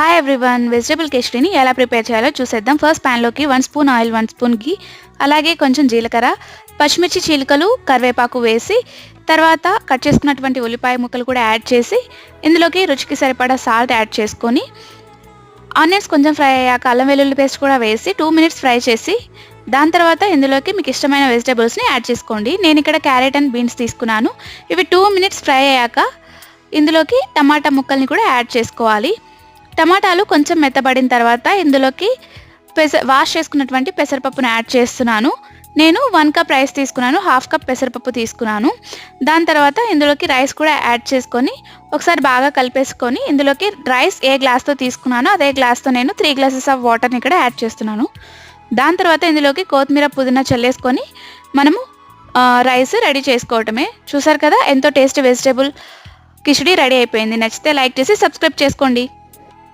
Hi everyone, vegetable కిచడీని ఎలా prepare చేయాలో చూసేద్దాం. ఫస్ట్ ప్యాన్లోకి 1 స్పూన్ ఆయిల్, 1 స్పూన్ ఘీ, అలాగే కొంచెం జీలకర్ర, పచ్చిమిర్చి చీలికలు, కరివేపాకు వేసి తర్వాత కట్ చేసుకున్నటువంటి ఉల్లిపాయ ముక్కలు కూడా యాడ్ చేసి ఇందులోకి రుచికి సరిపడా సాల్ట్ యాడ్ చేసుకొని ఆనియన్స్ కొంచెం ఫ్రై అయ్యాక అల్లం వెల్లుల్లి పేస్ట్ కూడా వేసి 2 మినిట్స్ ఫ్రై చేసి దాని తర్వాత ఇందులోకి మీకు ఇష్టమైన వెజిటబుల్స్ని యాడ్ చేసుకోండి. నేను ఇక్కడ క్యారెట్ అండ్ బీన్స్ తీసుకున్నాను. ఇవి 2 మినిట్స్ ఫ్రై అయ్యాక ఇందులోకి టమాటా ముక్కల్ని కూడా యాడ్ చేసుకోవాలి. టమాటాలు కొంచెం మెత్తబడిన తర్వాత ఇందులోకి వాష్ చేసుకున్నటువంటి పెసరపప్పును యాడ్ చేస్తున్నాను. నేను 1 కప్ రైస్ తీసుకున్నాను, 1/2 కప్ పెసరపప్పు తీసుకున్నాను. దాని తర్వాత ఇందులోకి రైస్ కూడా యాడ్ చేసుకొని ఒకసారి బాగా కలిపేసుకొని ఇందులోకి రైస్ ఏ గ్లాస్తో తీసుకున్నానో అదే గ్లాస్తో నేను 3 గ్లాసెస్ ఆఫ్ వాటర్ని ఇక్కడ యాడ్ చేస్తున్నాను. దాని తర్వాత ఇందులోకి కొత్తిమీర, పుదీనా చల్లేసుకొని మనము రైస్ రెడీ చేసుకోవటమే. చూసారు కదా, ఎంతో టేస్టీ వెజిటేబుల్ కిచడీ రెడీ అయిపోయింది. నచ్చితే లైక్ చేసి సబ్స్క్రైబ్ చేసుకోండి.